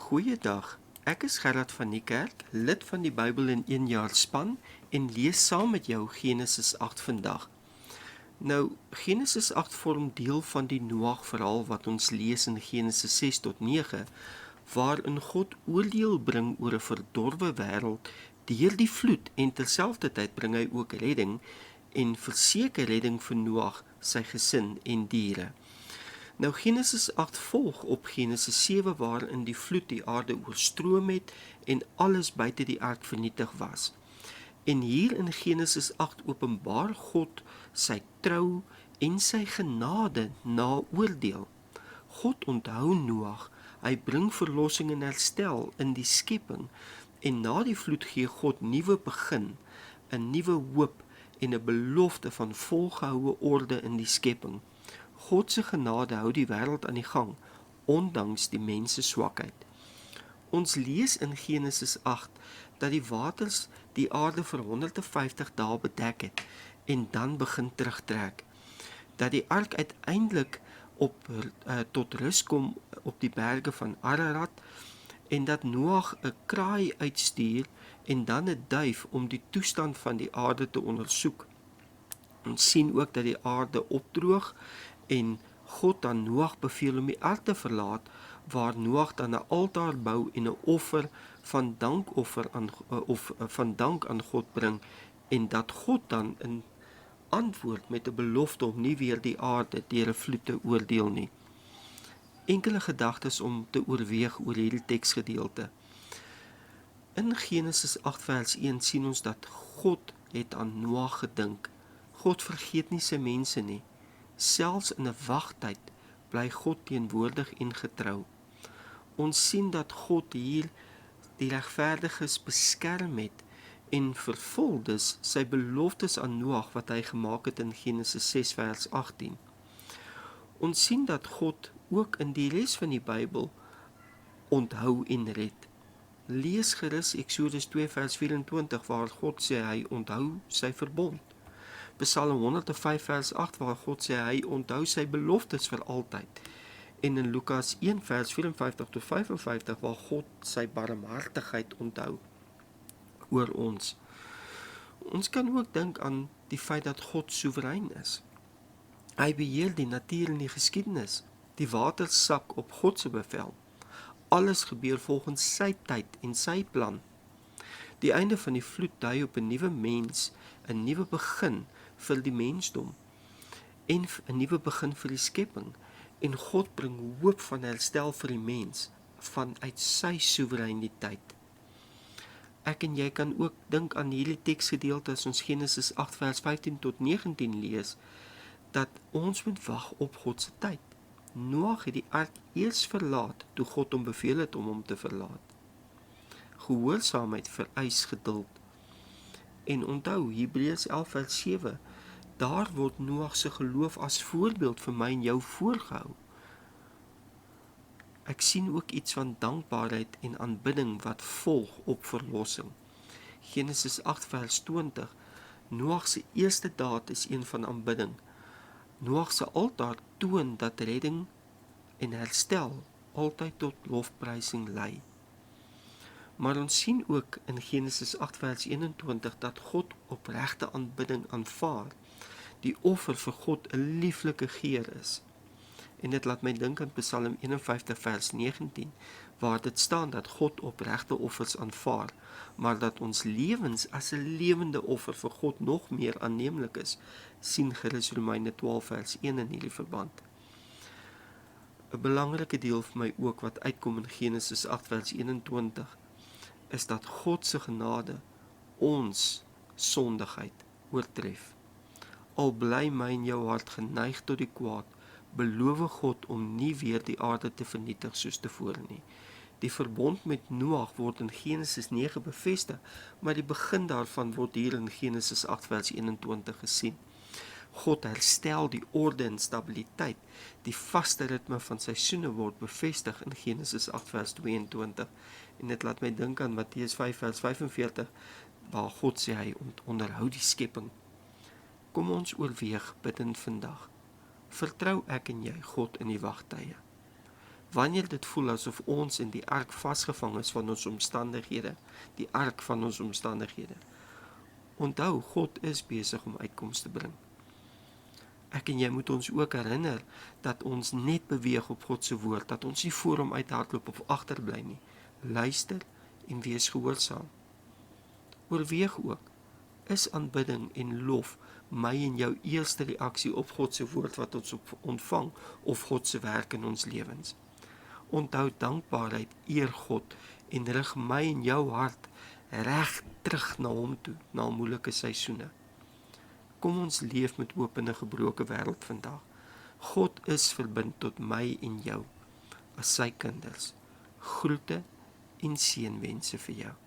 Goeiedag, ek is Gerard van die Kerk, lid van die Bybel in 1 jaar span en lees saam met jou Genesis 8 vandag. Nou, Genesis 8 vorm deel van die Noag verhaal wat ons lees in Genesis 6 tot 9, waarin God oordeel bring oor 'n verdorwe wêreld deur die vloed en terselfdertyd bring hy ook redding en verseker redding vir Noag, sy gesin en diere. Nou Genesis 8 volg op Genesis 7 waarin die vloed die aarde oorstroom het en alles buite die ark vernietig was. En hier in Genesis 8 openbaar God sy trou en sy genade na oordeel. God onthou Noag, hy bring verlossing en herstel in die skepping en na die vloed gee God nuwe begin, 'n nuwe hoop en 'n belofte van volgehoue orde in die skepping. God se genade hou die wêreld aan die gang, ondanks die mens se swakheid. Ons lees in Genesis 8 dat die waters die aarde vir 150 dae bedek het en dan begin terugtrek. Dat die ark uiteindelik tot rus kom op die berge van Ararat en dat Noag 'n kraai uitstuur en dan 'n duif om die toestand van die aarde te ondersoek. Ons sien ook dat die aarde opdroog en God aan Noag beveel om die ark te verlaat, waar Noag dan 'n altaar bou en 'n offer van dank aan God bring en dat God dan in antwoord met 'n belofte om nie weer die aarde deur 'n vloed te oordeel nie. Enkele gedagtes om te oorweeg oor hierdie teksgedeelte. In Genesis 8 vers 1 sien ons dat God het aan Noag gedink. God vergeet nie sy mense nie. Selfs in 'n wagtyd bly God teenwoordig en getrou. Ons sien dat God hier die regverdiges beskerm het en vervul dus sy beloftes aan Noag wat hy gemaak het in Genesis 6 vers 18. Ons sien dat God ook in die res van die Bybel onthou en red. Lees gerus Eksodus 2 vers 24 waar God sê hy onthou sy verbond. Psalm 105 vers 8 waar God sê hy onthou sy beloftes vir altyd. En in Lukas 1 vers 54 tot 55 waar God sy barmhartigheid onthou oor ons. Ons kan ook dink aan die feit dat God soewerein is. Hy beheer die natuur en die geskiedenis. Die waters sak op God se bevel. Alles gebeur volgens sy tyd en sy plan. Die einde van die vloed dui op 'n nuwe mens, 'n nuwe begin vir die mensdom en 'n nuwe begin vir die skepping. En God bring hoop van herstel vir die mens vanuit sy soewereiniteit. Ek en jy kan ook dink aan hierdie teksgedeelte as ons Genesis 8 vers 15 tot 19 lees, dat ons moet wag op God se tyd. Noag het die ark eers verlaat toe God hom beveel het om hom te verlaat. Gehoorsaamheid vereis geduld. En onthou, Hebreërs 11 vers 7, daar word Noag se geloof as voorbeeld vir my en jou voorgehou. Ek sien ook iets van dankbaarheid en aanbidding wat volg op verlossing. Genesis 8 vers 20, Noag se eerste daad is een van aanbidding. Noag se altaar toon dat redding en herstel altyd tot lofprysing lei. Maar ons sien ook in Genesis 8 vers 21 dat God opregte aanbidding aanvaar. Die offer vir God 'n lieflike geur is. En dit laat my dink aan Psalm 51 vers 19, waar dit staan dat God opregte offers aanvaar, maar dat ons lewens as 'n lewende offer vir God nog meer aanneemlik is, sien gerus Romeine 12 vers 1 in hierdie verband. 'n Belangrike deel vir my ook wat uitkom in Genesis 8 vers 21, is dat God se genade ons sondigheid oortref. Al bly my en jou hart geneig tot die kwaad, beloof God om nie weer die aarde te vernietig soos tevore nie. Die verbond met Noag word in Genesis 9 bevestig, maar die begin daarvan word hier in Genesis 8 vers 21 gesien. God herstel die orde en stabiliteit. Die vaste ritme van seisoene word bevestig in Genesis 8 vers 22. En dit laat my dink aan Matteus 5 vers 45, waar God sê hy onderhou die skepping. Kom ons oorweeg bidtend vandag. Vertrou ek en jy God in die wagtye? Wanneer dit voel asof ons in die ark vasgevang is van ons omstandighede, die ark van ons omstandighede. Onthou, God is besig om uitkoms te bring. Ek en jy moet ons ook herinner dat ons net beweeg op God se woord, dat ons nie voor hom uithardloop of agterbly nie. Luister en wees gehoorsaam. Oorweeg ook, is aanbidding en lof my en jou eerste reaksie op God se woord wat ons ontvang of God se werk in ons lewens? Onthou, dankbaarheid eer God en rig my en jou hart reg terug na hom toe, na moeilike seisoene. Kom ons leef met oop en 'n gebroke wêreld vandag. God is verbind tot my en jou as sy kinders. Groete en seënwense vir jou.